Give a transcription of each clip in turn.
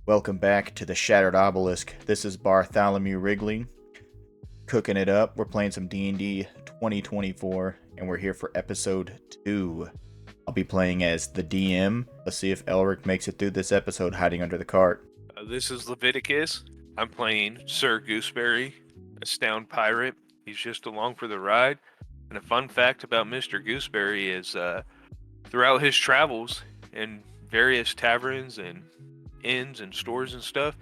Welcome back to the Shattered Obelisk. This is Bartholomew Wrigley, cooking it up. We're playing some D&D 2024, and we're here for episode 2. I'll be playing as the DM. Let's see if Elric makes it through this episode hiding under the cart. This is Leviticus. I'm playing Sir Gooseberry, a stoned pirate. He's just along for the ride. And a fun fact about Mr. Gooseberry is throughout his travels in various taverns and inns and stores and stuff,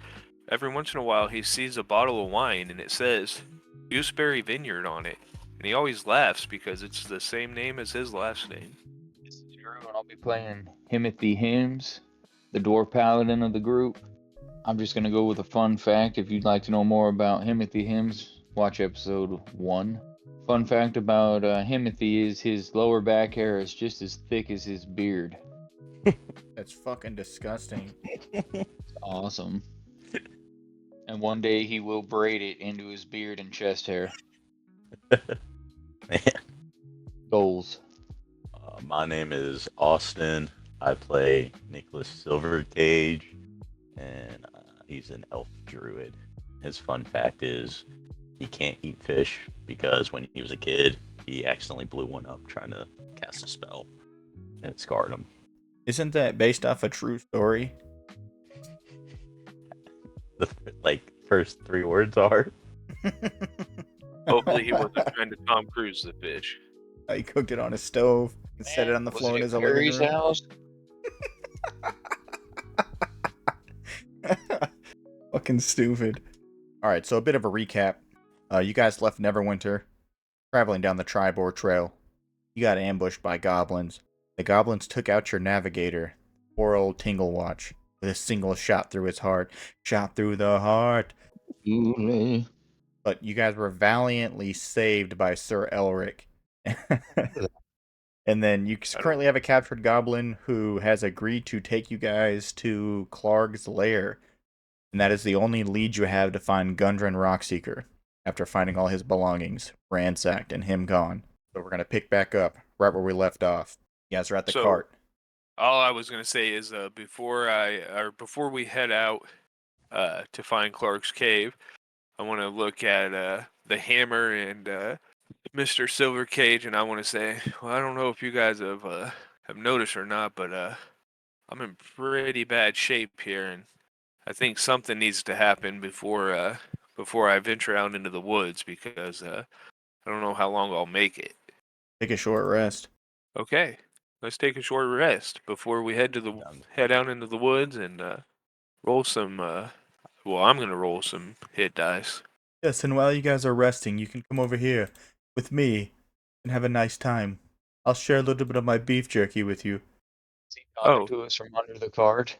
every once in a while he sees a bottle of wine and it says Gooseberry Vineyard on it. And he always laughs because it's the same name as his last name. This is Drew, and I'll be playing Himmothy Hymns, the dwarf paladin of the group. I'm just going to go with a fun fact. If you'd like to know more about Himmothy Hymns, watch episode 1. Fun fact about Himmothy is his lower back hair is just as thick as his beard. That's fucking disgusting. It's awesome. And one day he will braid it into his beard and chest hair. Man. Goals. My name is Austin. I play Nicolas Silvercage, and he's an elf druid. His fun fact is he can't eat fish because when he was a kid, he accidentally blew one up trying to cast a spell, and it scarred him. Isn't that based off a true story? The first 3 words are. Hopefully he wasn't trying to Tom Cruise the fish. He cooked it on a stove and set it on the Was floor in it his at living Gary's room. house? Fucking stupid. Alright, so a bit of a recap. You guys left Neverwinter, traveling down the Triboar trail. You got ambushed by goblins. The goblins took out your navigator, poor old Tinglewatch, with a single shot through his heart. Shot through the heart. But you guys were valiantly saved by Sir Elric. And then you currently have a captured goblin who has agreed to take you guys to Clarg's lair. And that is the only lead you have to find Gundren Rockseeker, after finding all his belongings ransacked and him gone. So we're going to pick back up right where we left off. You guys are at the cart. All I was gonna say is before we head out to find Clark's cave, I want to look at the hammer and Mr. Silvercage, and I want to say, well, I don't know if you guys have noticed or not, but I'm in pretty bad shape here, and I think something needs to happen before I venture out into the woods because I don't know how long I'll make it. Take a short rest. Okay. Let's take a short rest before we head out into the woods and roll some. I'm gonna roll some hit dice. Yes, and while you guys are resting, you can come over here with me and have a nice time. I'll share a little bit of my beef jerky with you. Is he talking to us from under the cart?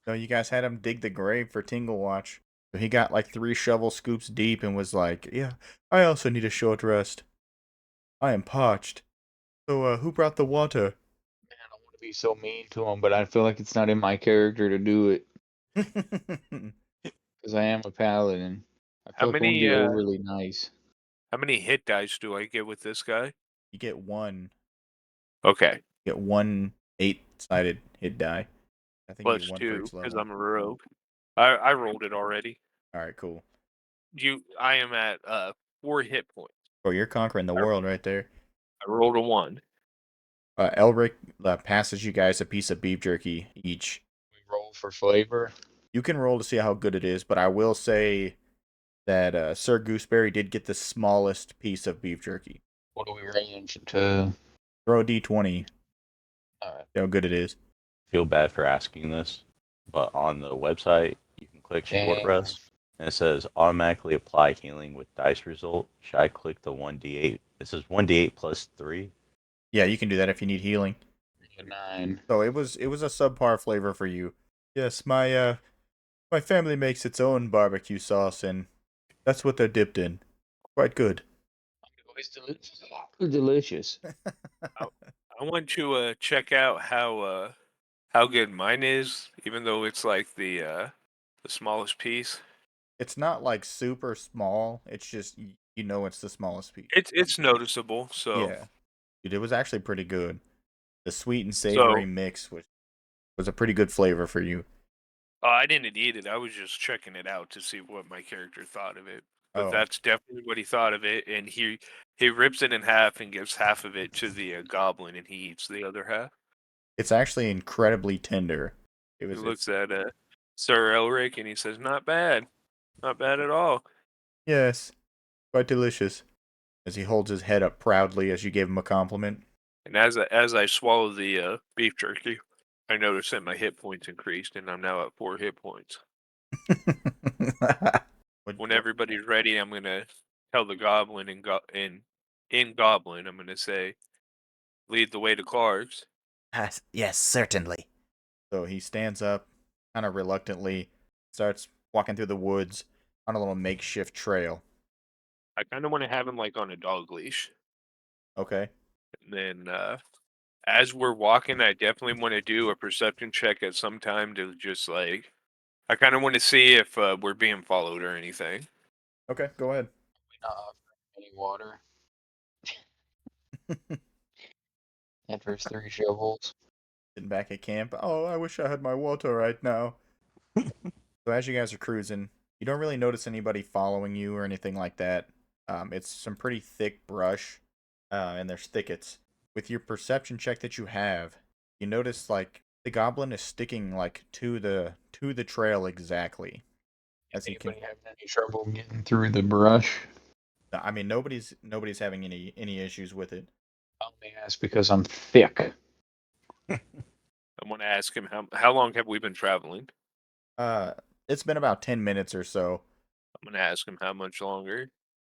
So you guys had him dig the grave for Tinglewatch. So he got like 3 shovel scoops deep and was like, yeah, I also need a short rest. I am parched. So who brought the water? Man, I don't want to be so mean to him, but I feel like it's not in my character to do it. Because I am a paladin. I feel like I want to be overly nice. How many hit dice do I get with this guy? You get 1. Okay. You get 1 8-sided hit die. I think Plus you get 1 for 2 each because level. I'm a rogue. I rolled it already. Alright, cool. I am at 4 hit points. Oh, you're conquering the world right there. I rolled a 1. Elric passes you guys a piece of beef jerky each. We roll for flavor. You can roll to see how good it is, but I will say that Sir Gooseberry did get the smallest piece of beef jerky. What do we range to? Throw a d20. Alright. See how good it is. Feel bad for asking this, but on the website, you can click short rest, and it says automatically apply healing with dice result. Should I click the 1d8? It says 1d8 plus 3. Yeah, you can do that if you need healing. 9. So it was a subpar flavor for you. Yes, my family makes its own barbecue sauce, and that's what they're dipped in. Quite good. It's delicious. I want to check out how good mine is, even though it's like the smallest piece. It's not like super small. It's just it's the smallest piece. It's noticeable. So yeah, dude, it was actually pretty good. The sweet and savory mix was a pretty good flavor for you. Oh, I didn't eat it. I was just checking it out to see what my character thought of it. But Oh, that's definitely what he thought of it, and he rips it in half and gives half of it to the goblin, and he eats the other half. it's actually incredibly tender. He It's looks at Sir Elric and he says, "Not bad, not bad at all." yes, quite delicious. As he holds his head up proudly as you gave him a compliment. And as I swallow the beef jerky, I notice that my hit points increased, and I'm now at 4 hit points. When What? everybody's ready, I'm gonna tell the goblin in Goblin, I'm gonna say, "Lead the way to Clark's." Yes, certainly. So he stands up, kind of reluctantly, starts walking through the woods on a little makeshift trail. I kind of want to have him like on a dog leash. Okay. And then as we're walking, I definitely want to do a perception check at some time to just like, I kind of want to see if we're being followed or anything. Okay, go ahead. Not offering any water. That first 3 shovels. Sitting back at camp. Oh, I wish I had my water right now. So as you guys are cruising, you don't really notice anybody following you or anything like that. It's some pretty thick brush, and there's thickets. With your perception check that you have, you notice like the goblin is sticking like to the trail exactly. As he can, Anybody having any trouble getting through the brush? I mean, nobody's having any issues with it. I only ask because I'm thick. I want to ask him how long have we been traveling? It's been about 10 minutes or so. I'm gonna ask him how much longer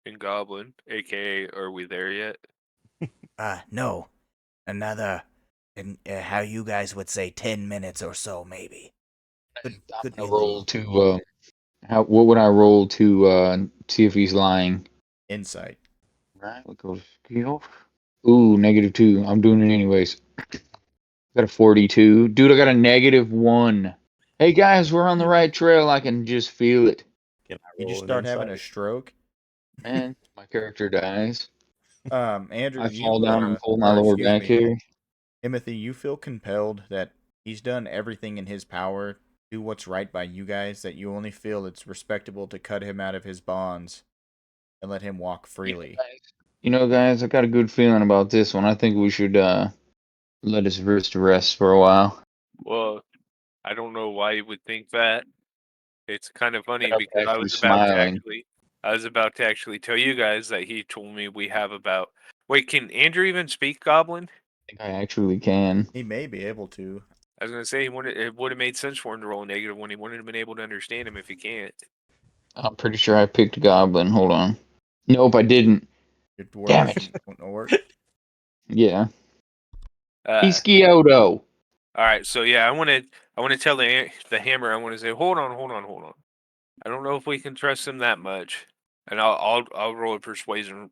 in Goblin, aka, are we there yet? No. Another, how you guys would say, 10 minutes or so, maybe. I'm Could be gonna a roll little to what would I roll to see if he's lying? Insight. Right, we'll go to skill. Ooh, -2. I'm doing it anyways. Got a 42. Dude, I got a -1. Hey guys, we're on the right trail. I can just feel it. Can I You roll just an start having a insight? stroke. Man, my character dies. Andrew, I fall down and pull my or lower excuse back me, here. Himmothy, you feel compelled that he's done everything in his power to do what's right by you guys, that you only feel it's respectable to cut him out of his bonds and let him walk freely. Guys, I got a good feeling about this one. I think we should let his wrist rest for a while. Well, I don't know why you would think that. It's kind of funny I'm because actually smiling. I was about to actually tell you guys that he told me we have about. Wait, can Andrew even speak Goblin? I think I actually can. He may be able to. I was gonna say it would have made sense for him to roll a negative when he wouldn't have been able to understand him if he can't. I'm pretty sure I picked Goblin. Hold on. Nope, I didn't. Your dwarf Damn it. won't work. Yeah. Uh, Ischioto. all right, so yeah, I want to tell the hammer. I want to say, hold on. I don't know if we can trust him that much, and I'll roll a persuasion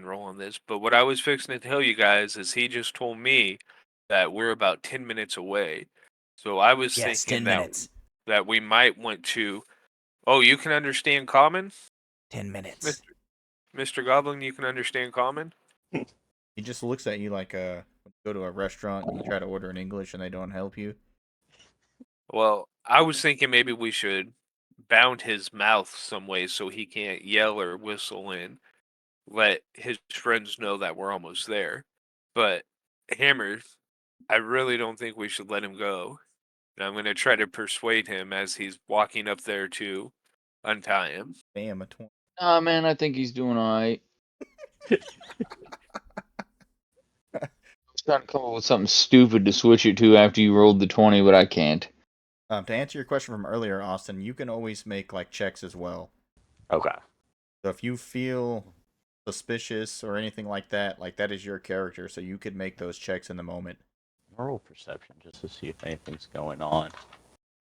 roll on this. But what I was fixing to tell you guys is he just told me that we're about 10 minutes away. So I was Yes, thinking 10 minutes. that we might want to. Oh, you can understand common, 10 minutes. Mr. Goblin. You can understand common. He just looks at you like when you go to a restaurant and you try to order in English and they don't help you. Well, I was thinking maybe we should bound his mouth some way so he can't yell or whistle and let his friends know that we're almost there. But Hammer, I really don't think we should let him go. And I'm going to try to persuade him as he's walking up there to untie him. Bam, a 20. Nah, man, I think he's doing alright. I was trying to come up with something stupid to switch it to after you rolled the 20, but I can't. To answer your question from earlier, Austin, you can always make like checks as well. Okay. So if you feel suspicious or anything like that is your character, so you could make those checks in the moment. Roll perception just to see if anything's going on.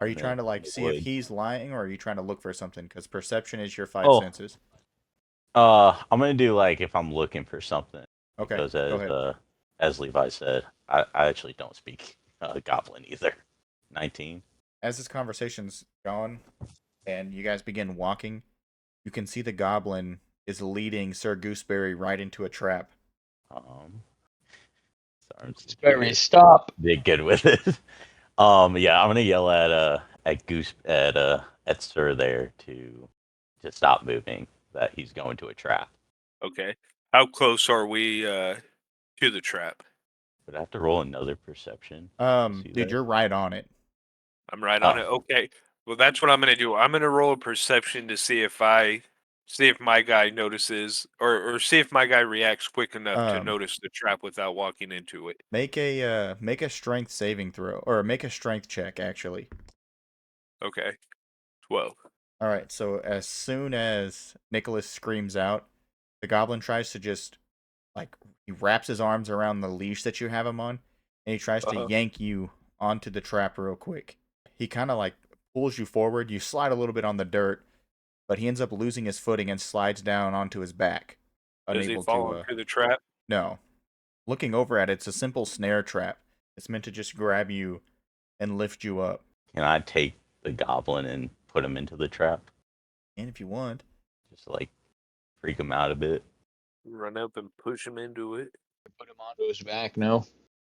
Are you in trying to the like see if woods. he's lying, or are you trying to look for something? Because perception is your five Oh. senses. I'm gonna do like if I'm looking for something. Okay, Because go ahead. as Levi said, I actually don't speak Goblin either. 19. As this conversation's gone and you guys begin walking, you can see the goblin is leading Sir Gooseberry right into a trap. Sorry, Gooseberry, stop. did good with it. Yeah, I'm gonna yell at Sir there to stop moving. That he's going to a trap. Okay. How close are we to the trap? Would I have to roll another perception to see Dude, that? you're right on it. I'm right on Oh. it. Okay. Well, that's what I'm gonna do. I'm gonna roll a perception to see if my guy notices or see if my guy reacts quick enough to Um, notice the trap without walking into it. make a strength saving throw, or make a strength check actually. Okay. 12. All right, so as soon as Nicholas screams out, the goblin tries to just like he wraps his arms around the leash that you have him on, and he tries to Uh-huh. yank you onto the trap real quick. He kind of like pulls you forward. You slide a little bit on the dirt, but he ends up losing his footing and slides down onto his back, Does he unable fall to. into the trap? No, looking over at it, it's a simple snare trap. It's meant to just grab you and lift you up. Can I take the goblin and put him into the trap? And if you want, Just like freak him out a bit. Run up and push him into it. Put him onto his back. No.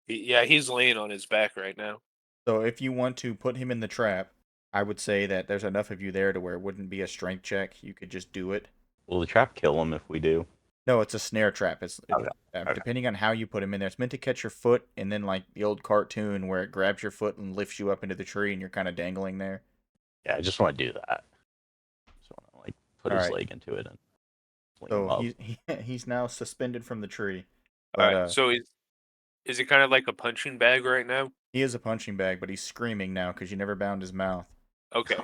Yeah, he's laying on his back right now. so if you want to put him in the trap, I would say that there's enough of you there to where it wouldn't be a strength check. You could just do it. Will the trap kill him if we do? No, it's a snare trap. Okay, okay. Depending on how you put him in there, it's meant to catch your foot, and then like the old cartoon where it grabs your foot and lifts you up into the tree, and you're kind of dangling there. Yeah, I just want to do that. Just want to like put his Alright. leg into it and fling him So up. he's now suspended from the tree, All but right. So is it kind of like a punching bag right now? he is a punching bag, but he's screaming now because you never bound his mouth. Okay.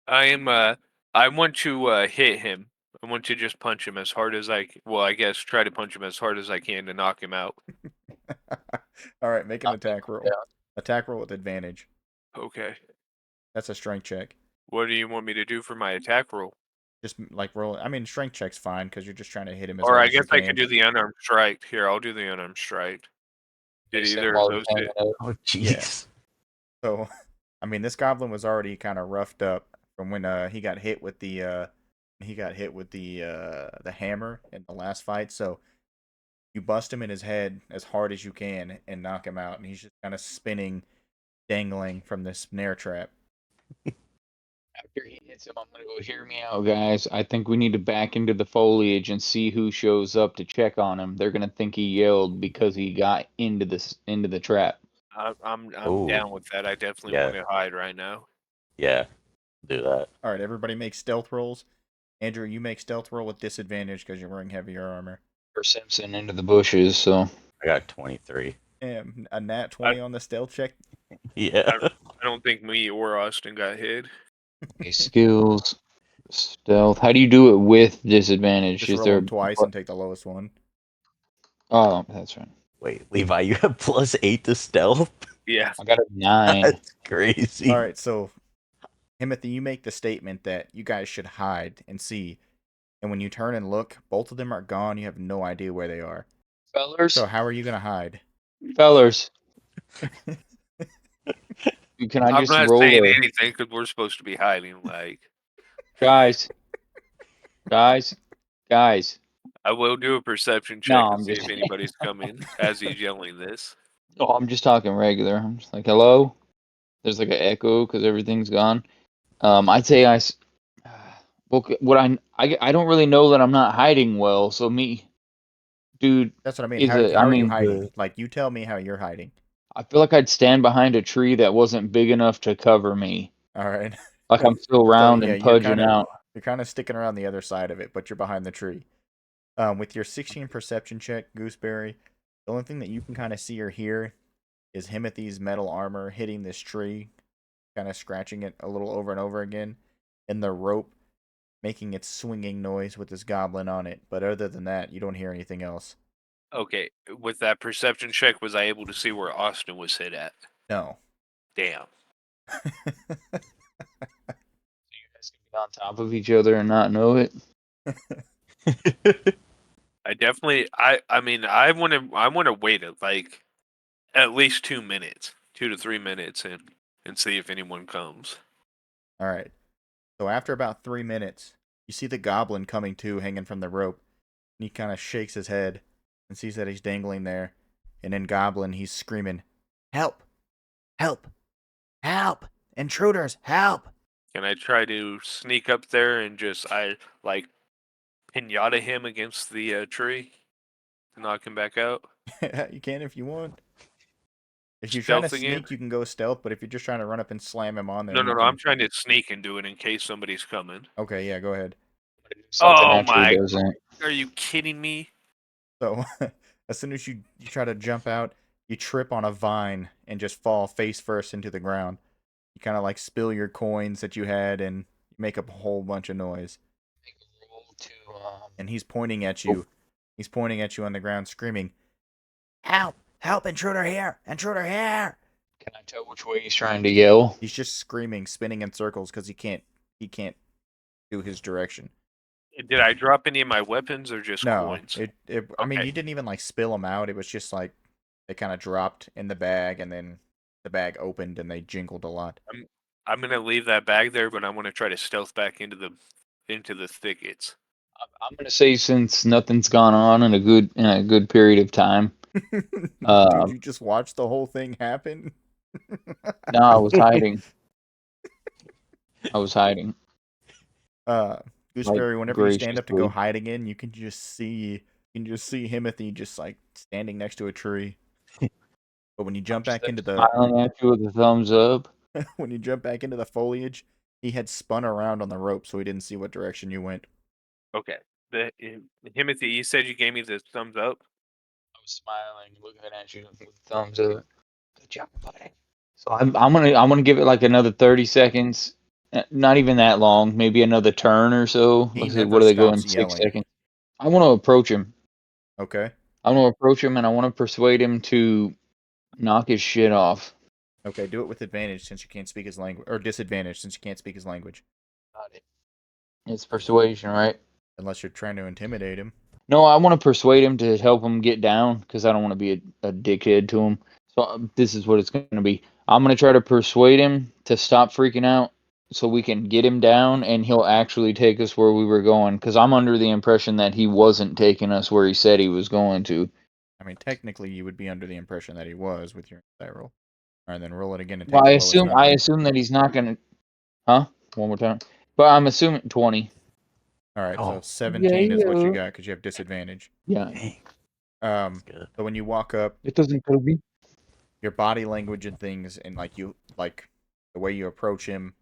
I am. I want to hit him. I want to just punch him as hard as well, I guess try to punch him as hard as I can to knock him out. All right, make an Knock him attack roll. down. Attack roll with advantage. Okay. That's a strength check. What do you want me to do for my attack roll? Just like roll. I mean, strength check's fine because you're just trying to hit him as Or hard I as you guess I can. could do the unarmed strike. Here, I'll do the unarmed strike. Did Face him either while of he's those hanging hit? out. Oh jeez. So, I mean, this goblin was already kind of roughed up from when he got hit with the the hammer in the last fight. So you bust him in his head as hard as you can and knock him out, and he's just kind of spinning, dangling from this snare trap. After he hits him, I'm gonna go. Hear me out, guys. I think we need to back into the foliage and see who shows up to check on him. They're gonna think he yelled because he got into the trap. I'm Ooh. down with that. I definitely Yeah. want to hide right now. Yeah, do that. All right, everybody make stealth rolls. Andrew, you make stealth roll with disadvantage because you're wearing heavier armor. For Simpson into the bushes. So I got 23. And a nat 20 on the stealth check. Yeah. I don't think me or Austin got hit. okay, skills, stealth. How do you do it with disadvantage? Just Is roll there? them twice and take the lowest one. Oh, that's right. Wait, Levi, you have +8 to stealth? Yeah. I got a 9. That's crazy. All right, so Himmothy, you make the statement that you guys should hide and see. And when you turn and look, both of them are gone. You have no idea where they are. Fellers, So how are you going to hide? fellers. Can I I'm just not roll saying a anything because we're supposed to be hiding. Like, guys? Guys, guys. I will do a perception check No, and I'm see just if anybody's coming as he's yelling this. Oh, I'm just talking regular. I'm just like, hello. There's like an echo because everything's gone. I'd say well, I don't really know that I'm not hiding well. So me, dude, That's what I mean. is How, it? how I are you mean, hiding? Like, you tell me how you're hiding. I feel like I'd stand behind a tree that wasn't big enough to cover me. All right. Like I'm still So round yeah, and pudging out. you're kind of sticking around the other side of it, but you're behind the tree. With your 16 perception check, Gooseberry, the only thing that you can kind of see or hear is Himmothy's metal armor hitting this tree, kind of scratching it a little over and over again, and the rope making its swinging noise with this goblin on it. But other than that, you don't hear anything else. Okay, with that perception check, was I able to see where Austin was hit at? No. Damn. You guys can be on top of each other and not know it. I definitely. I mean, I want to wait at least 2 minutes, 2 to 3 minutes, and see if anyone comes. All right. So after about 3 minutes, you see the goblin coming to, hanging from the rope. And he kind of shakes his head and sees that he's dangling there. And in goblin, he's screaming, "Help! Help! Help! Intruders, help! Can I try to sneak up there and just pinata him against the tree, knock him back out? You can if you want. If you're trying to Stealth again? sneak, you can go stealth, but if you're just trying to run up and slam him on there, No, you no, no. I'm can. trying to sneak and do it in case somebody's coming. Okay, yeah, go ahead. Something Oh after he my! does that. Are you kidding me? So, as soon as you try to jump out, you trip on a vine and just fall face first into the ground. You kind of like spill your coins that you had and make up a whole bunch of noise. Make a roll to, And he's pointing at you. He's pointing at you on the ground, screaming. Help! Help! Intruder here! Intruder here! Can I tell which way he's trying to yell? He's just screaming, spinning in circles because he can't do his direction. Did I drop any of my weapons or just No, coins? I mean, Okay. you didn't even like spill them out. It was just like they kind of dropped in the bag, and then the bag opened and they jingled a lot. I'm gonna leave that bag there, but I want to try to stealth back into the thickets. I'm gonna say since nothing's gone on in a good period of time. Dude, you just watched the whole thing happen. No, I was hiding. I was hiding. Gooseberry, whenever you stand up to go graciously. hide again, you can just see Himmothy just like standing next to a tree. But when you jump back into the Smiling at you with a thumbs up. when you jump back into the foliage, he had spun around on the rope, so he didn't see what direction you went. Okay. Himmothy, you said you gave me the thumbs up. I was smiling, looking at you with a thumbs up. Good job, buddy. So I'm gonna give it like another 30 seconds. Not even that long. Maybe another turn or so. He Let's see, never what do they go stops in 6 yelling. seconds? I want to approach him. Okay. I want to approach him and I want to persuade him to knock his shit off. Okay, do it with advantage since you can't speak his language, or disadvantage since you can't speak his language. Got it. It's persuasion, right? Unless you're trying to intimidate him. No, I want to persuade him to help him get down because I don't want to be a dickhead to him. So this is what it's going to be. I'm going to try to persuade him to stop freaking out so we can get him down and he'll actually take us where we were going because I'm under the impression that he wasn't taking us where he said he was going to. I mean, technically, you would be under the impression that he was with your insight roll. All right, then roll it again and Well, take the lowest I number. assume that he's not going to. Huh? One more time. But I'm assuming 20. All right, so Oh. 17 is what you Yeah. got because you have disadvantage. Yeah. Um, Good. so when you walk up, It doesn't tell me. your body language and things, and like the way you approach him,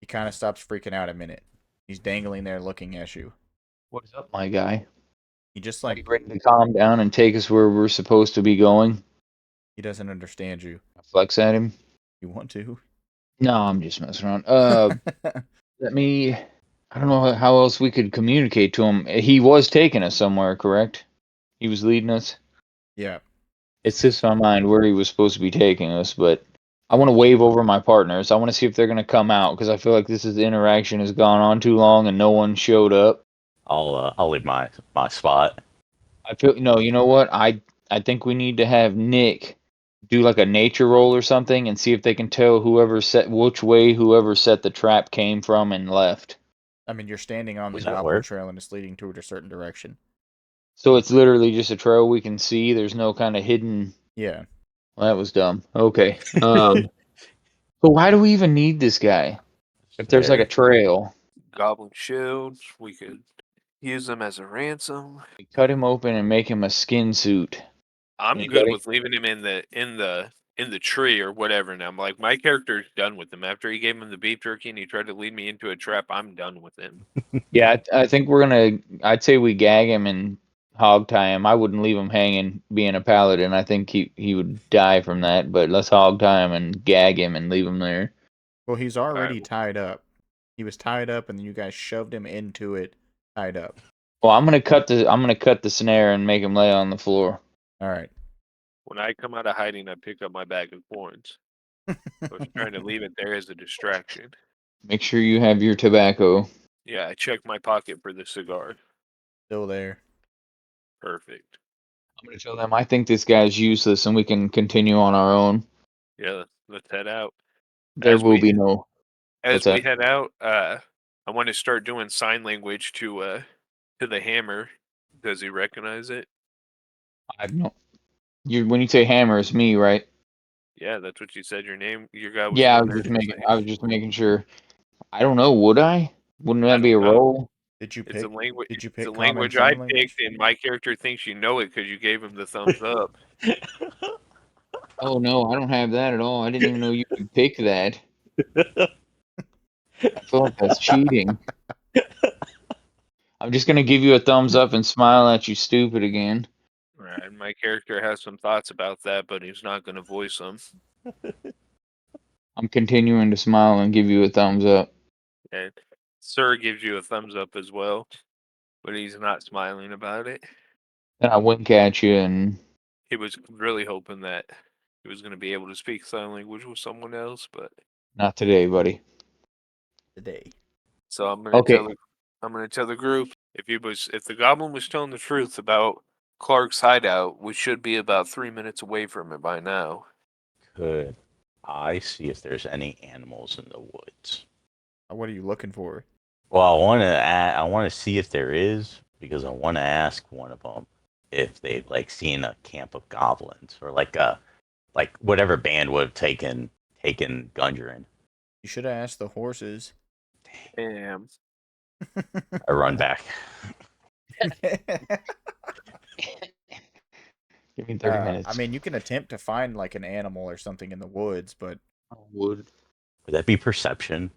he kind of stops freaking out a minute. He's dangling there looking at you. What is up, my guy? He just Are you like ready to calm down and take us where we're supposed to be going? he doesn't understand you. I flex at him. You want to? No, I'm just messing around. Let me. I don't know how else we could communicate to him. He was taking us somewhere, correct? He was leading us. Yeah. It's just on my mind where he was supposed to be taking us, but I want to wave over my partners. I want to see if they're gonna come out because I feel like this interaction has gone on too long and no one showed up. I'll leave my spot. I feel no. You know what? I think we need to have Nick do like a nature roll or something and see if they can tell which way whoever set the trap came from and left. I mean, you're standing on the Does that goblin work? trail and it's leading toward a certain direction. So it's literally just a trail we can see. There's no kind of hidden. Yeah. Well, that was dumb. Okay. But why do we even need this guy? If there's like a There. trail, Goblin shields. We could use them as a ransom. we cut him open and make him a skin suit. I'm good Anybody? with leaving him in the tree or whatever. Now, like my character's done with him. After he gave him the beef jerky and he tried to lead me into a trap, I'm done with him. Yeah, I think we're gonna. I'd say we gag him and hog tie him. I wouldn't leave him hanging, being a paladin. I think he would die from that. But let's hog tie him and gag him and leave him there. Well, he's already Alright. tied up. He was tied up, and then you guys shoved him into it, tied up. Well, I'm gonna cut the snare and make him lay on the floor. All right. When I come out of hiding, I pick up my bag of coins. I was trying to leave it there as a distraction. Make sure you have your tobacco. Yeah, I checked my pocket for the cigar. Still there. Perfect. I'm gonna tell them I think this guy's useless and we can continue on our own. Yeah, let's head out. There As will we be no. What's as we that? head out, I want to start doing sign language to the hammer. Does he recognize it? I have no. When you say hammer, it's me, right? Yeah, that's what you said. Your name, your guy was Yeah, doing that. I was just making sure. I don't know. Would I? Wouldn't I that be a don't know. roll? Did you It's a pick? language. Did you It's a pick common language I sign language? picked, and my character thinks you know it because you gave him the thumbs up. Oh no, I don't have that at all. I didn't even know you could pick that. I feel like that's cheating. I'm just gonna give you a thumbs up and smile at you, stupid again. Right. My character has some thoughts about that, but he's not going to voice them. I'm continuing to smile and give you a thumbs up. And Sir gives you a thumbs up as well, but he's not smiling about it. Then I wink at you, and He was really hoping that he was going to be able to speak sign language with someone else, but not today, buddy. Today. so I'm going to Okay. tell the group if the goblin was telling the truth about Clark's hideout, we should be about 3 minutes away from it by now. Could I see if there's any animals in the woods? What are you looking for? Well, I want to see if there is because I want to ask one of them if they've like seen a camp of goblins or like whatever band would have taken Gundren. You should have asked the horses. Damn. I run back. Give me 30 minutes. I mean, you can attempt to find like an animal or something in the woods, but Wood. Would that be perception?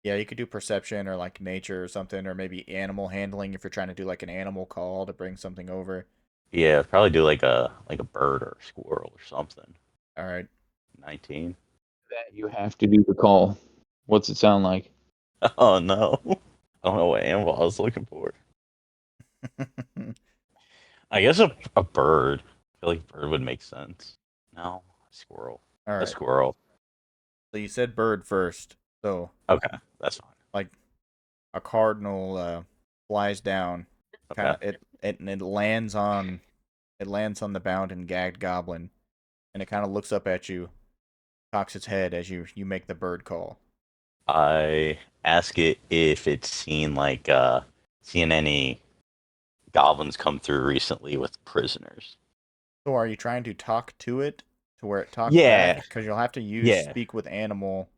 yeah, you could do perception or like nature or something, or maybe animal handling if you're trying to do like an animal call to bring something over. Yeah, probably do like a bird or a squirrel or something. All right. 19. That you have to do the call. What's it sound like? Oh no. I don't know what animal I was looking for. I guess a bird. I feel like a bird would make sense. No, a squirrel. All A right. squirrel. So you said bird first. So Okay, that's fine. like a cardinal flies down, kind Okay. of it lands on the bound and gagged goblin, and it kind of looks up at you, cocks its head as you make the bird call. I ask it if it's seen any goblins come through recently with prisoners. So are you trying to talk to it to where it talks Yeah. back? Because you'll have to use Yeah. speak with animal,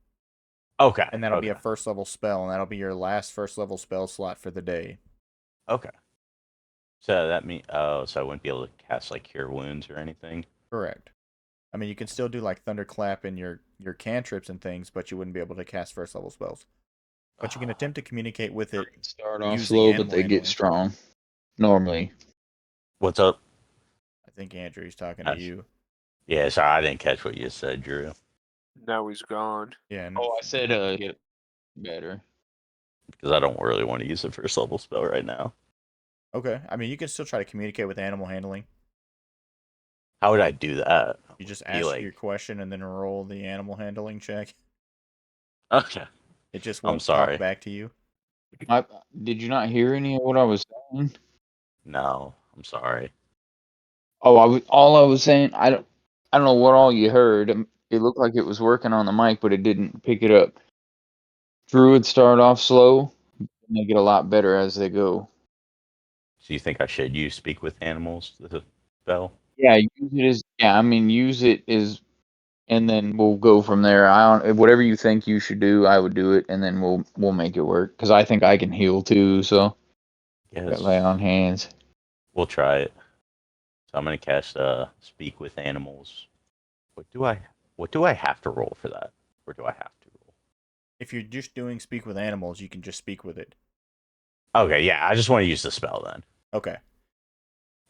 Okay. and that'll be a okay. first level spell, and that'll be your last first level spell slot for the day. Okay. So that mean so I wouldn't be able to cast like cure wounds or anything. Correct. I mean, you can still do like thunderclap and your cantrips and things, but you wouldn't be able to cast first level spells. But you can attempt to communicate with it. Start off using slow, but animal they handling. get strong. Normally. What's up? I think Andrew's talking to you. Yeah, sorry, I didn't catch what you said, Drew. Now he's gone. Yeah. Oh, I said get better. Because I don't really want to use the first level spell right now. Okay. I mean, you can still try to communicate with animal handling. How would I do that? You just Be ask like- your question and then roll the animal handling check. Okay. It just I'm won't sorry. talk back to you. Did you not hear any of what I was saying? No, I'm sorry. Oh, all I was saying. I don't know what all you heard. It looked like it was working on the mic, but it didn't pick it up. Druids start off slow, and they get a lot better as they go. So you think I should use speak with animals, the spell? Yeah, use it as, and then we'll go from there. I don't, whatever you think you should do, I would do it, and then we'll make it work. Because I think I can heal too, so Yes. lay on hands. We'll try it. So I'm gonna cast speak with animals. What do I have to roll for that? Or do I have to roll? If you're just doing speak with animals, you can just speak with it. Okay, yeah, I just want to use the spell then. Okay.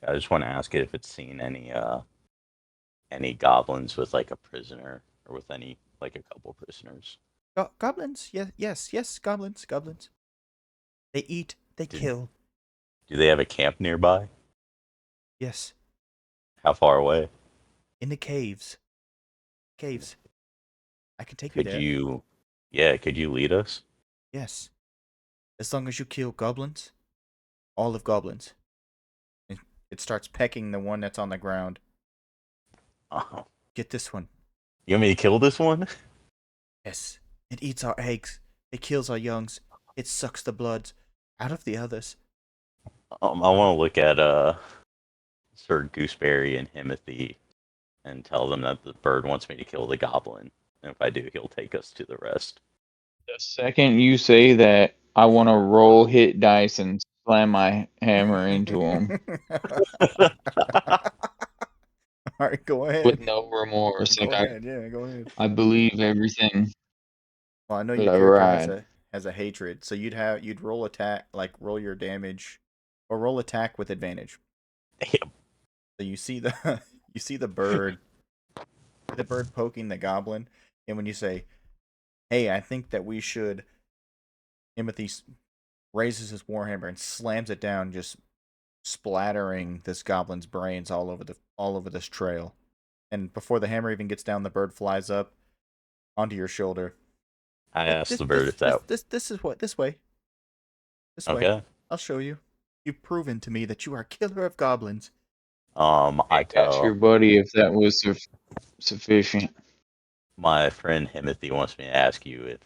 I just want to ask it if it's seen any goblins with like a prisoner or with any like a couple prisoners. Goblins. Yes. Goblins. They eat. They kill. Do they have a camp nearby? Yes. How far away? In the caves. I can take you Could there. could you lead us? Yes. As long as you kill goblins. All of goblins. It starts pecking the one that's on the ground. Oh. Get this one. You want me to kill this one? Yes. It eats our eggs. It kills our youngs. It sucks the bloods out of the others. I want to look at Sir Gooseberry and Himmothy and tell them that the bird wants me to kill the goblin. And if I do, he'll take us to the rest. The second you say that, I want to roll hit dice and slam my hammer into him All right, go with ahead. no remorse. Go Like ahead. Yeah, go ahead. I believe everything Well, I know that your I character ride. has a hatred, so you'd roll attack, like roll your damage, or roll attack with advantage. Damn. So you see the you see the bird poking the goblin, and when you say, "Hey, I think that we should," Himmothy raises his warhammer and slams it down, just splattering this goblin's brains all over this trail. And before the hammer even gets down, the bird flies up onto your shoulder. I asked This the bird if that. this way. This way. Okay. I'll show you. You've proven to me that you are a killer of goblins. I Ask your tell buddy if that was sufficient. my friend Himmothy wants me to ask you if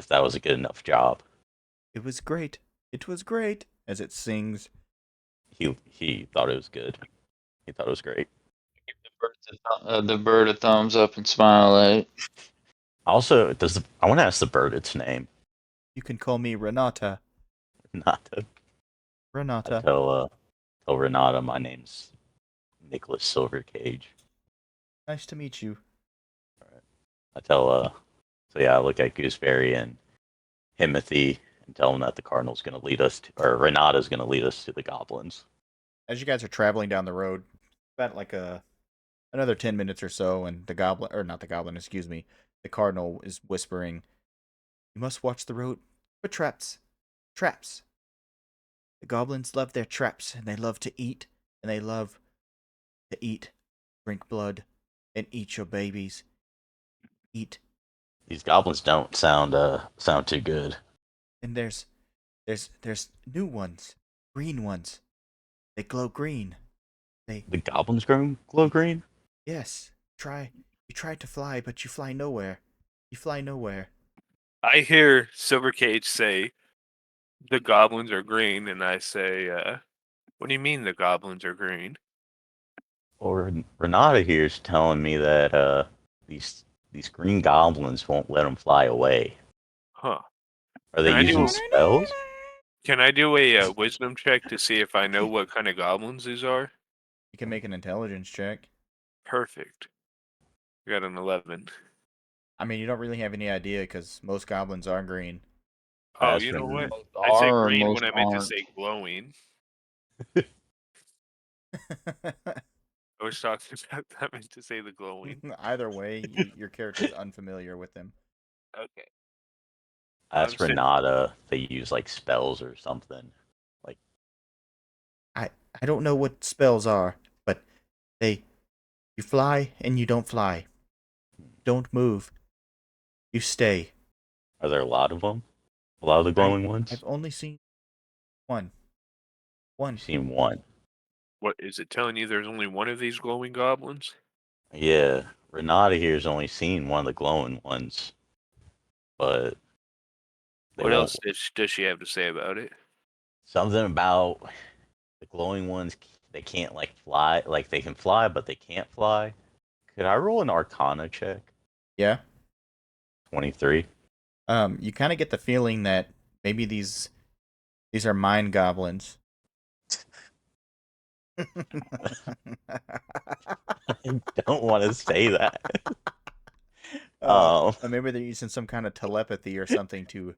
that was a good enough job. It was great. It was great. As it sings. He thought it was good. He thought it was great. Give the bird a thumbs up and smile at it. Also, I want to ask the bird its name? You can call me Renata. Not to. I Renata. tell Renata my name's Nicolas Silvercage. Nice to meet you. I tell so yeah, I look at Gooseberry and Himmothy and tell them that the Cardinal's going to lead us to, or Renata's going to lead us to the goblins. As you guys are traveling down the road, about like another 10 minutes or so, and the goblin, or not the goblin, excuse me, the cardinal is whispering, "You must watch the road for traps. Traps. The goblins love their traps, and they love to eat, and they love to eat, drink blood, and eat your babies. Eat. These goblins don't sound too good. And there's new ones, green ones. They glow green. They The goblins glow green? Yes. You try to fly, but you fly nowhere. You fly nowhere. I hear Silvercage say the goblins are green, and I say, what do you mean the goblins are green? Or Renata here is telling me that these green goblins won't let them fly away. Huh. Are they Can I using do spells? Can I do a wisdom check to see if I know what kind of goblins these are? You can make an intelligence check. Perfect. I got an 11. I mean, you don't really have any idea because most goblins are green. Oh, That's you know what? Most I said are, green when most I meant to aren't. say glowing. I was talking about I meant to say the glowing. Either way, your character's unfamiliar with them. Okay. That's saying- Renata. They use like spells or something. Like I don't know what spells are, but you fly and you don't fly. Don't move. You stay. are there a lot of them? A lot of the glowing ones? I've only seen one. One. I've seen one. What is it telling you? There's only one of these glowing goblins? Yeah, Renata here's only seen one of the glowing ones, but they What won't. else does she have to say about it? Something about the glowing ones. They can't like fly. Like they can fly, but they can't fly. Could I roll an Arcana check? Yeah. 23. You kind of get the feeling that maybe these are mind goblins. I don't want to say that. Maybe they're using some kind of telepathy or something to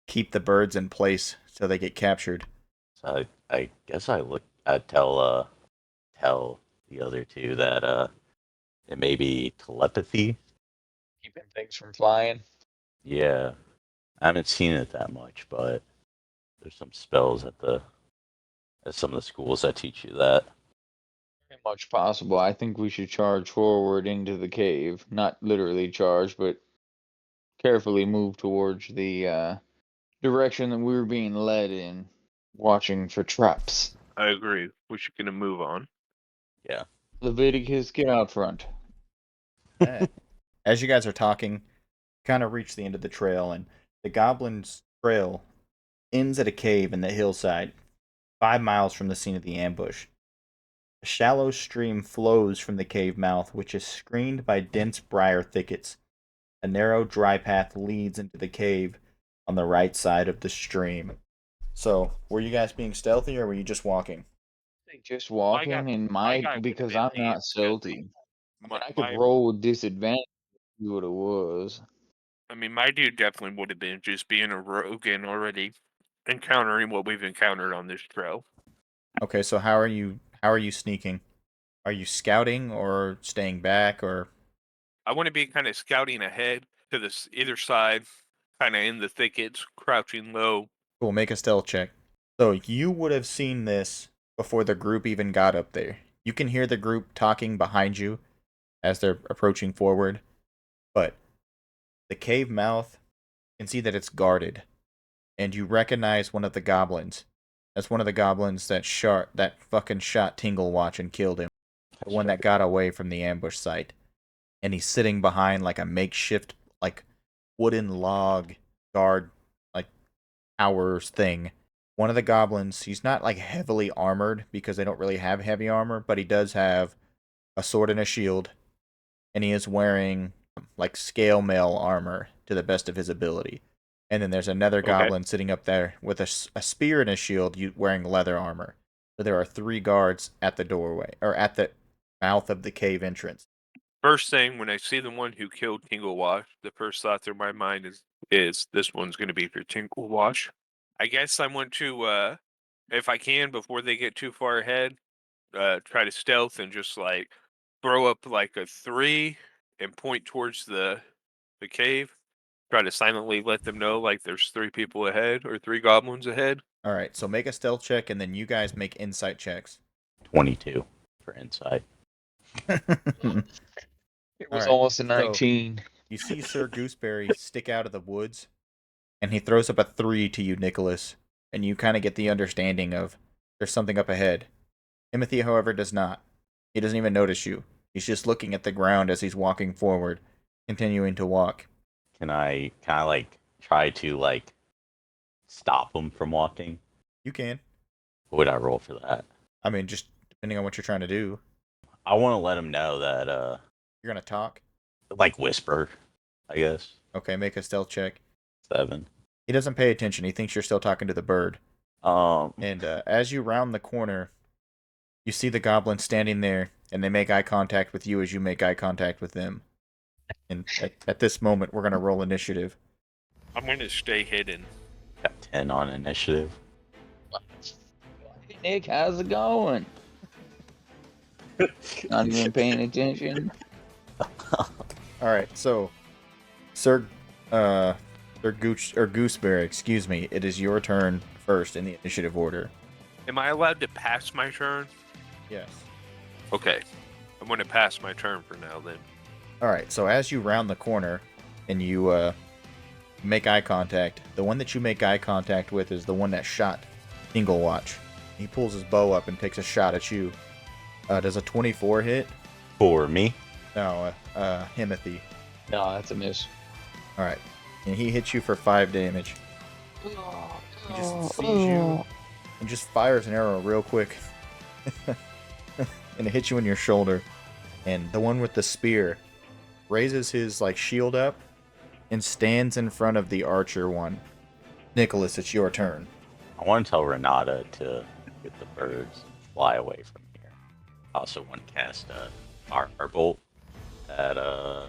keep the birds in place so they get captured. So I guess I tell the other two that it may be telepathy. Keeping things from flying. Yeah, I haven't seen it that much, but there's some spells at some of the schools that teach you that. Very much possible. I think we should charge forward into the cave. Not literally charge, but carefully move towards the direction that we were being led in, watching for traps. I agree. We should get a move on. Yeah. Leviticus, get out front. As you guys are talking, kind of reach the end of the trail, and the goblin's trail ends at a cave in the hillside, 5 miles from the scene of the ambush. A shallow stream flows from the cave mouth, which is screened by dense briar thickets. A narrow, dry path leads into the cave on the right side of the stream. So, were you guys being stealthy, or were you just walking? Just My guy, walking and my my guy would have because been I'm the not stealthy. I mean, I could my roll with disadvantage to see what it was. I mean, my dude definitely would have been just being a rogue and already encountering what we've encountered on this trail. Okay, so how are you sneaking? Are you scouting or staying back or I want to be kind of scouting ahead to either side, kind of in the thickets, crouching low. cool, make a stealth check. So you would have seen this before the group even got up there. You can hear the group talking behind you as they're approaching forward, but the cave mouth, you can see that it's guarded, and you recognize one of the goblins. That's one of the goblins that fucking shot Tinglewatch and killed him. The one that got away from the ambush site. And he's sitting behind like a makeshift like wooden log guard like towers thing. One of the goblins, he's not like heavily armored because they don't really have heavy armor, but he does have a sword and a shield, and he is wearing like scale mail armor to the best of his ability. And then there's another Okay. goblin sitting up there with a spear and a shield wearing leather armor. So there are 3 guards at the doorway, or at the mouth of the cave entrance. First thing, when I see the one who killed Tinglewatch, the first thought through my mind is this one's going to be for Tinglewatch. I guess I want to, if I can, before they get too far ahead, try to stealth and just like throw up like a 3 and point towards the cave. Try to silently let them know like there's 3 people ahead or 3 goblins ahead. All right, so make a stealth check, and then you guys make insight checks. 22 for insight. It All was right, almost a so 19. you see Sir Gooseberry stick out of the woods, and he throws up a 3 to you, Nicholas, and you kind of get the understanding of there's something up ahead. Himmothy, however, does not. He doesn't even notice you. He's just looking at the ground as he's walking forward, continuing to walk. Can I kind of like try to like stop him from walking? You can. What would I roll for that? I mean, just depending on what you're trying to do. I want to let him know that You're going to talk? like whisper, I guess. Okay, make a stealth check. 7. He doesn't pay attention. He thinks you're still talking to the bird. And as you round the corner, you see the goblin standing there, and they make eye contact with you as you make eye contact with them. And at this moment, we're going to roll initiative. I'm going to stay hidden. Got 10 on initiative. Hey, Nick, how's it going? Not even paying attention. All right, so Sir Gooseberry, excuse me, it is your turn first in the initiative order. Am I allowed to pass my turn? Yes. Okay. I'm going to pass my turn for now then. All right, so as you round the corner and you make eye contact, the one that you make eye contact with is the one that shot Tinglewatch. He pulls his bow up and takes a shot at you. Does a 24 hit? For me? No, Himmothy. No, that's a miss. All right, and he hits you for 5 damage. He just sees you and just fires an arrow real quick. And it hits you in your shoulder. And the one with the spear raises his like shield up and stands in front of the archer one. Nicholas, it's your turn. I want to tell Renata to get the birds fly away from here. I also want to cast a firebolt at So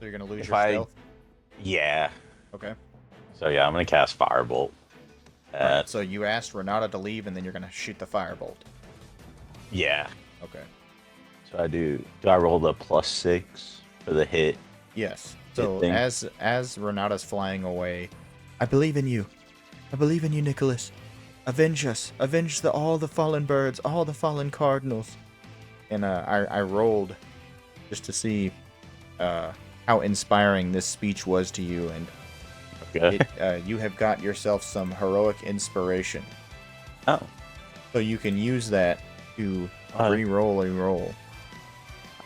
you're gonna lose If your I- stealth. yeah. Okay. So yeah, I'm gonna cast firebolt All right, at so you asked Renata to leave, and then you're gonna shoot the firebolt. yeah. Okay. So I do I roll the +6 for the hit? Yes. So thing. as Renata's flying away, I believe in you. I believe in you, Nicholas. Avenge us. Avenge all the fallen birds, all the fallen cardinals. And I rolled just to see how inspiring this speech was to you, and Okay. you have got yourself some heroic inspiration. Oh. So you can use that to re-roll a roll.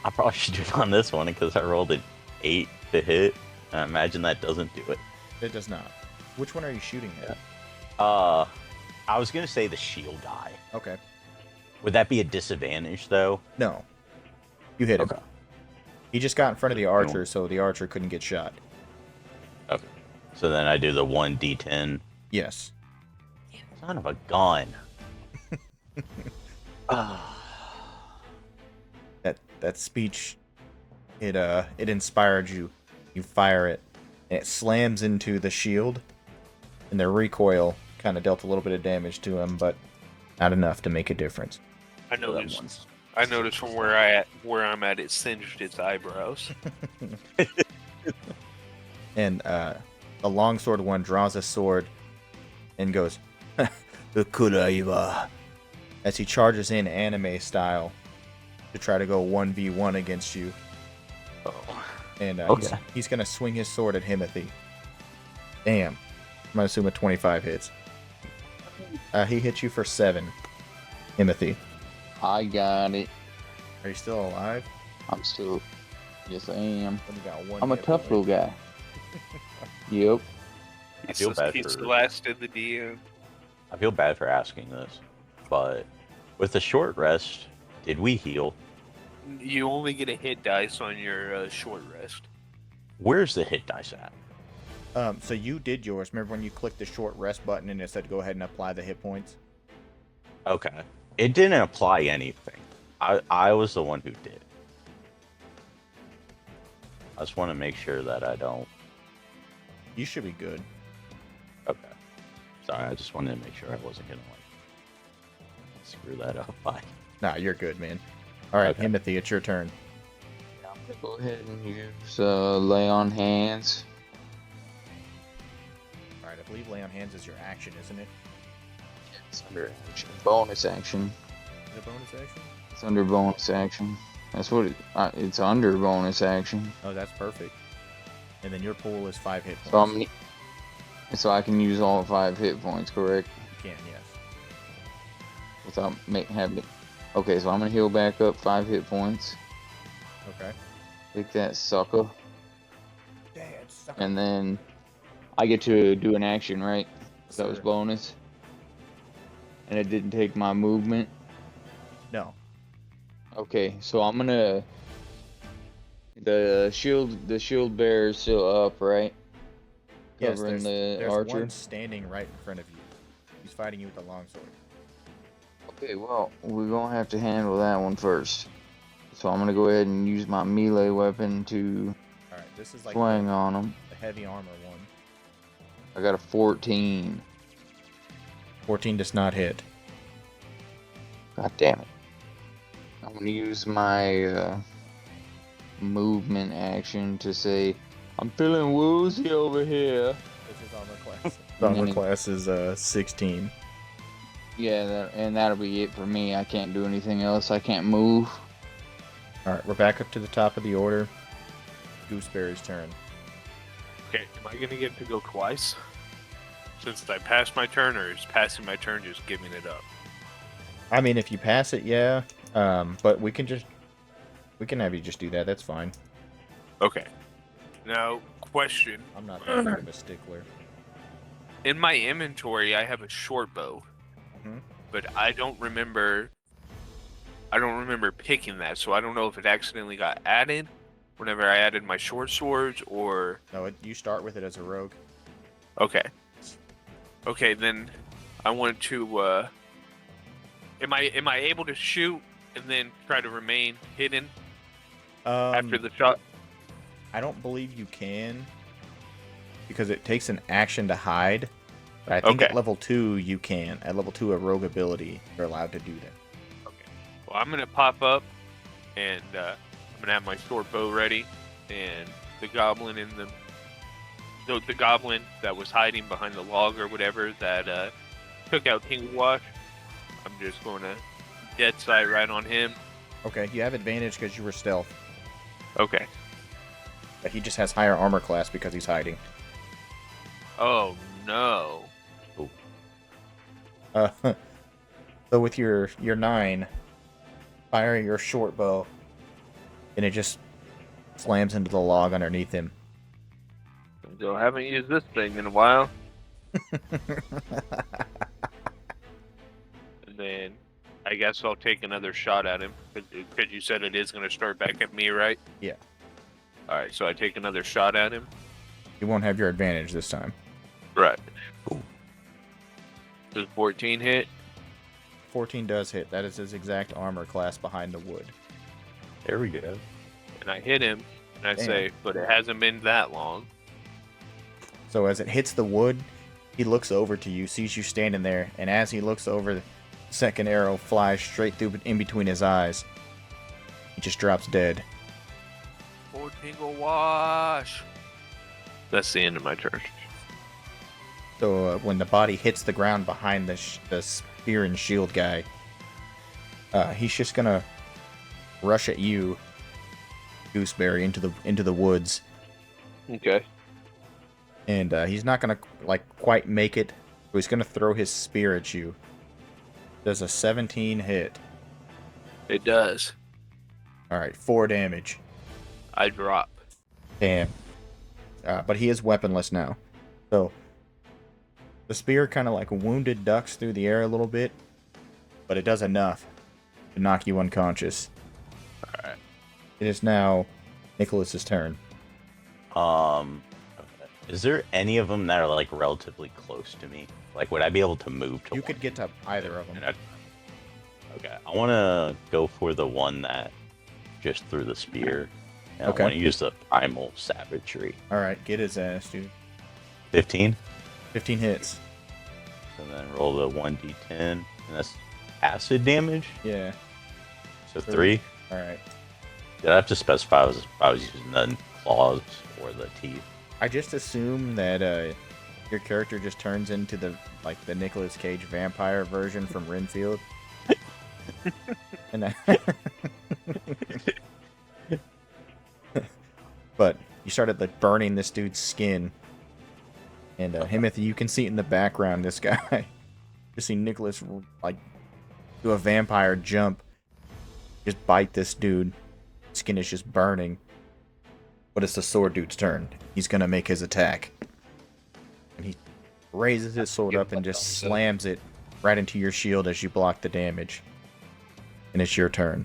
I probably should do it on this one because I rolled an 8 to hit. I imagine that doesn't do it. It does not. Which one are you shooting at? I was gonna say the shield guy. Okay. Would that be a disadvantage though? No. You hit him. Okay. He just got in front of the Cool. archer, so the archer couldn't get shot. Okay. So then I do the 1d10. Yes. Son of a gun. Ah. That speech, it inspired you. You fire it, and it slams into the shield, and the recoil kind of dealt a little bit of damage to him, but not enough to make a difference. I So that noticed. one's- I noticed from where I'm at, it singed its eyebrows. And the longsword one draws a sword and goes, "Kuraiwa," as he charges in anime style to try to go 1v1 against you. Oh. And Okay. he's going to swing his sword at Himmothy. Damn. I'm going to assume a 25 hits. He hits you for 7, Himmothy. I got it. Are you still alive? I'm still. Yes, I am. Then you got one I'm a hit tough point. little guy. Yep. I feel bad He's for- the last in the DM. I feel bad for asking this, but with the short rest, did we heal? You only get a hit dice on your short rest. Where's the hit dice at? So you did yours. Remember when you clicked the short rest button and it said go ahead and apply the hit points? Okay. It didn't apply anything. I was the one who did. I just want to make sure that I don't. You should be good. Okay. Sorry, I just wanted to make sure I wasn't gonna screw that up. Bye. Nah, you're good, man. All right, Okay. Himmothy, it's your turn. I'm gonna go ahead and use lay on hands. All right, I believe lay on hands is your action, isn't it? It's under action. Bonus action. Is it bonus action? It's under bonus action. That's what it's under bonus action. Oh, that's perfect. And then your pool is 5 hit points. So so I can use all 5 hit points, correct? You can, yes. Without having it. Okay, so I'm gonna heal back up 5 hit points. Okay. Take that sucker, Dad, suck. and then I get to do an action, right? So that was Sir. bonus. And it didn't take my movement. No. Okay, so I'm gonna. The shield bearer is still up, right? Yes, Covering there's the archer. one standing right in front of you. He's fighting you with a longsword. Okay, well, we're gonna have to handle that one first. So I'm gonna go ahead and use my melee weapon to All right, this is like swing on him. the heavy armor one. I got a 14. 14 does not hit. God damn it. I'm gonna use my movement action to say, I'm feeling woozy over here. This is armor class. And armor then- class is 16. Yeah, and that'll be it for me. I can't do anything else. I can't move. All right, we're back up to the top of the order. Gooseberry's turn. Okay, am I gonna get to go twice? Since I passed my turn, or is passing my turn just giving it up? I mean, if you pass it, yeah. But we can have you just do that. That's fine. Okay. Now, question. I'm not that big of a stickler. In my inventory, I have a short bow, Mhm. but I don't remember picking that, so I don't know if it accidentally got added whenever I added my short swords, or No, you start with it as a rogue. okay. Okay, then I want to. Am I able to shoot and then try to remain hidden after the shot? I don't believe you can, because it takes an action to hide. But I think Okay. at level 2 you can. At level 2, a rogue ability, you're allowed to do that. Okay. Well, I'm gonna pop up, and I'm gonna have my short bow ready, and the goblin in the goblin that was hiding behind the log or whatever that took out King Wash. I'm just going to dead sight right on him. Okay, you have advantage because you were stealth. Okay. But he just has higher armor class because he's hiding. Oh no. So with your 9, fire your short bow, and it just slams into the log underneath him. So I haven't used this thing in a while. And then I guess I'll take another shot at him. Because you said it is going to start back at me, right? Yeah. Alright, so I take another shot at him. You won't have your advantage this time. Right. Does 14 hit? 14 does hit. That is his exact armor class behind the wood. There we go. And I hit him, and I Damn. say, but it hasn't been that long. So as it hits the wood, he looks over to you, sees you standing there, and as he looks over, the second arrow flies straight through in between his eyes. He just drops dead. Oh, tingle wash. That's the end of my turn. So when the body hits the ground behind the spear and shield guy, he's just gonna rush at you, Gooseberry, into the woods, Okay. and he's not gonna quite make it. So he's gonna throw his spear at you. Does a 17 hit? It does. All right, 4 damage. I drop. Damn. But he is weaponless now. So the spear kind of wounded ducks through the air a little bit, but it does enough to knock you unconscious. Alright. It is now Nicolas's turn. Is there any of them that are relatively close to me? Would I be able to move to You one? could get to either of them. Okay, I want to go for the one that just threw the spear. And Okay. I want to use the primal savagery. All right, get his ass, dude. 15, 15 hits. and then roll the 1d10, and that's acid damage. Yeah. So 3. All right. Did I have to specify if I was using the claws or the teeth? I just assume that your character just turns into the Nicolas Cage vampire version from Renfield. And that... But you started burning this dude's skin, and Himmothy, you can see in the background this guy. You see Nicolas do a vampire jump, just bite this dude. Skin is just burning. But it's the sword dude's turn. He's gonna make his attack, and he raises his sword up and just slams it right into your shield as you block the damage. And it's your turn.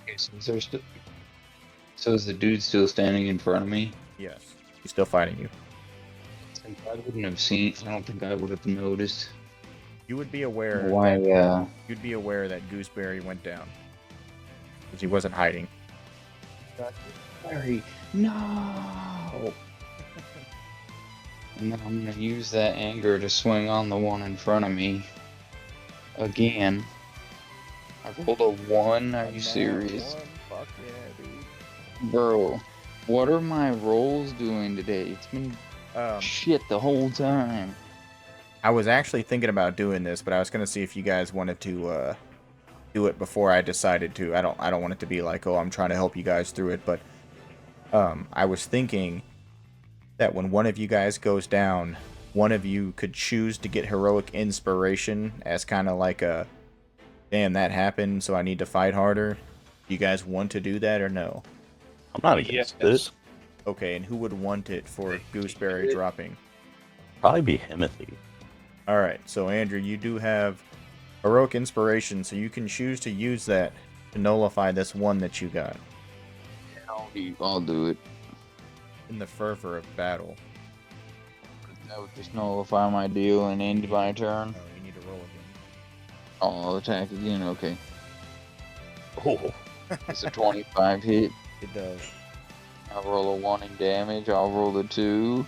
Okay, so is the dude still standing in front of me? Yes. He's still fighting you. Since I wouldn't have seen. I don't think I would have noticed. You would be aware. Why? You'd be aware that Gooseberry went down because he wasn't hiding. Sorry. No. And then I'm gonna use that anger to swing on the one in front of me. Again. I rolled a 1. Are you serious? Fuck yeah, dude. Bro, what are my rolls doing today? It's been shit the whole time. I was actually thinking about doing this, but I was gonna see if you guys wanted to do it before I decided to. I don't want it to be oh, I'm trying to help you guys through it, but I was thinking that when one of you guys goes down, one of you could choose to get heroic inspiration as kind of a damn, that happened, so I need to fight harder. Do you guys want to do that or no? I'm not against it. Okay, and who would want it for Gooseberry dropping? Probably be Himmothy. Alright, so Andrew, you do have heroic inspiration, so you can choose to use that to nullify this one that you got. I'll do it. In the fervor of battle. That would just nullify my deal and end my turn. Oh, you need to roll again. I'll attack again, okay. Oh, It's a 25 hit. It does. I'll roll a 1 in damage. I'll roll a 2. You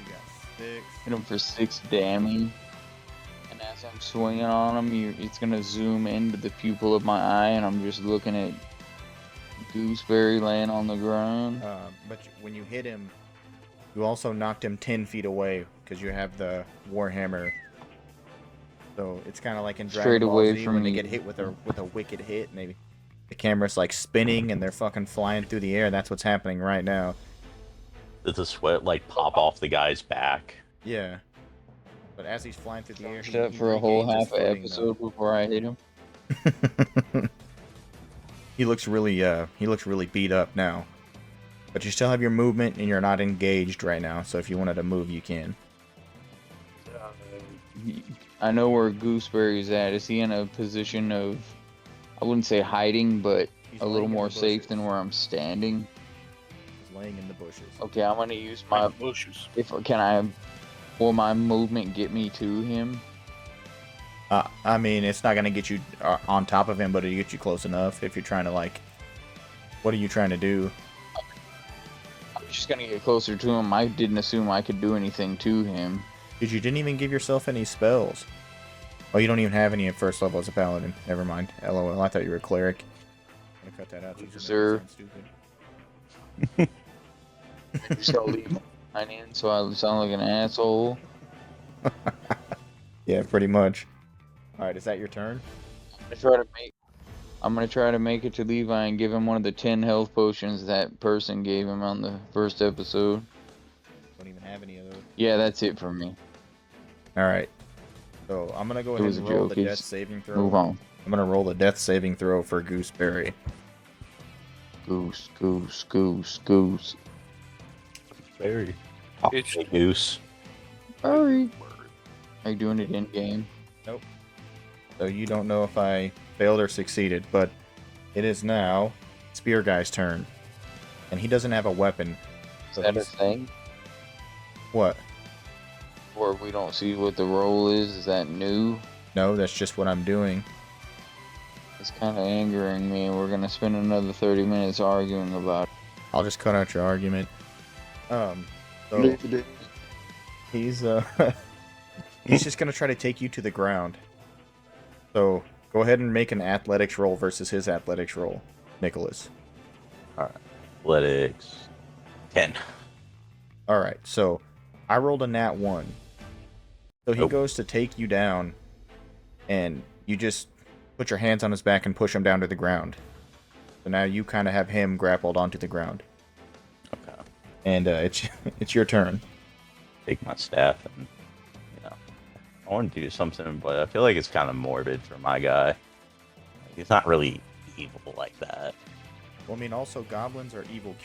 got 6. Hit him for 6 damage. And as I'm swinging on him, it's gonna zoom into the pupil of my eye, and I'm just looking at Gooseberry laying on the ground. But when you hit him, you also knocked him 10 feet away because you have the Warhammer. So it's kind of like in Straight Dragon Ball away Z from when they me. get hit with a wicked hit, and the camera's spinning and they're fucking flying through the air. That's what's happening right now. did the sweat pop off the guy's back? Yeah. But as he's flying through the air, Up for a whole regains his half footing, episode before I hit him. though. He looks really beat up now. But you still have your movement and you're not engaged right now, so if you wanted to move, you can. I know where Gooseberry's at. Is he in a position of, I wouldn't say hiding, but He's a little laying in more the safe bushes. than where I'm standing? He's laying in the bushes. Okay, I'm gonna use My my. bushes. Will my movement get me to him? I mean, it's not gonna get you on top of him, but it'll get you close enough if you're trying to like. What are you trying to do? I'm just gonna get closer to him. I didn't assume I could do anything to him. Dude, you didn't even give yourself any spells. Oh, you don't even have any at first level as a paladin. Never mind. LOL. I thought you were a cleric. I'm gonna cut that out. So you don't Sir. sound stupid. I just gotta leave mine in so I sound like an asshole. Yeah, pretty much. All right, is that your turn? I'm gonna try to make it to Levi and give him one of the 10 health potions that person gave him on the first episode. Don't even have any of those. Yeah, that's it for me. All right. So I'm gonna go It ahead was and a roll joke. the It's- death saving throw. Move on. I'm gonna roll the death saving throw for Gooseberry. Goose, goose, goose, goose. Very. It's Goose. Hurry. Are you doing it in game? So you don't know if I failed or succeeded, but it is now Spear Guy's turn, and he doesn't have a weapon. Is So that a he's- thing? What? Or we don't see what the roll is? Is that new? No, that's just what I'm doing. It's kind of angering me. We're gonna spend another 30 minutes arguing about I'll just cut out your argument. So it. he's he's just gonna try to take you to the ground. So go ahead and make an athletics roll versus his athletics roll, Nicolas. Athletics. 10. All right, so I rolled a nat 1. So he Nope. goes to take you down, and you just put your hands on his back and push him down to the ground. So now you kind of have him grappled onto the ground, Okay. and it's your turn. Take my staff and, I want to do something, but I feel like it's kind of morbid for my guy. Like, he's not really evil like that. Well, I mean, also goblins are evil.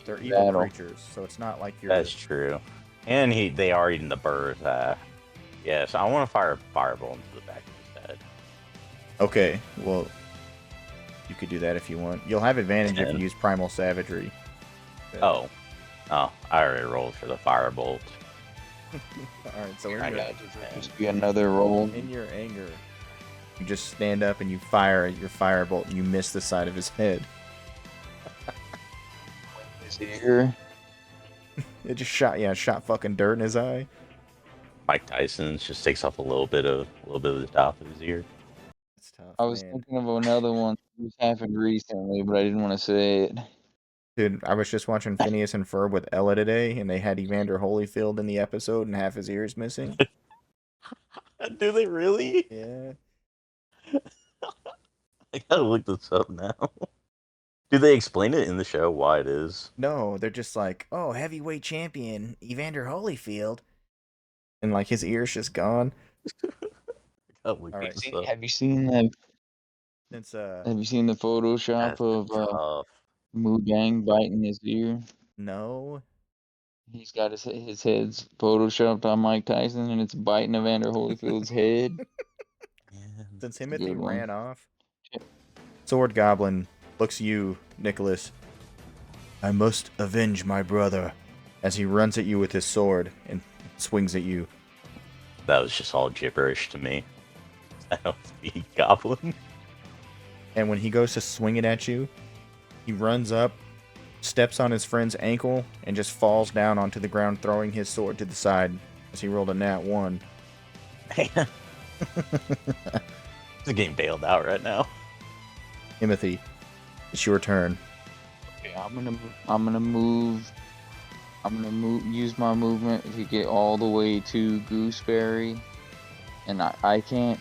They're evil Battle. creatures, so it's not like you're. That's true. And they are eating the birds. Yeah, so I want to fire a fireball into the back of his head. Okay, well, you could do that if you want. You'll have advantage if you use Primal Savagery. Oh, I already rolled for the firebolt. All right, so I in your, got Just be another roll. in your anger, you just stand up and you fire your firebolt, and you miss the side of his head. His ear. It just shot fucking dirt in his eye. Mike Tyson's just takes off a little bit of the top of his ear. That's tough, I was man. thinking of another one that happened recently, but I didn't want to say it. Dude, I was just watching Phineas and Ferb with Ella today, and they had Evander Holyfield in the episode, and half his ears missing. Do they really? Yeah. I gotta look this up now. Do they explain it in the show why it is? No, they're just like, oh, heavyweight champion Evander Holyfield, and like his ear's just gone. I gotta look All right. this up. Have you seen that? Since Have you seen the Photoshop That's of tough. Mudang biting his ear? no, He's got his head's photoshopped on Mike Tyson, and it's biting Evander Holyfield's head. Yeah. since a Himmothy good one. ran off, Yep. Sword Goblin looks you, Nicholas. I must avenge my brother, as he runs at you with his sword and swings at you. That was just all gibberish to me. I don't speak goblin. And when he goes to swing it at you, he runs up, steps on his friend's ankle, and just falls down onto the ground, throwing his sword to the side as he rolled a nat 1. Man. He's getting bailed out right now. Himmothy, it's your turn. Okay, I'm gonna move. Use my movement to get all the way to Gooseberry, and I can't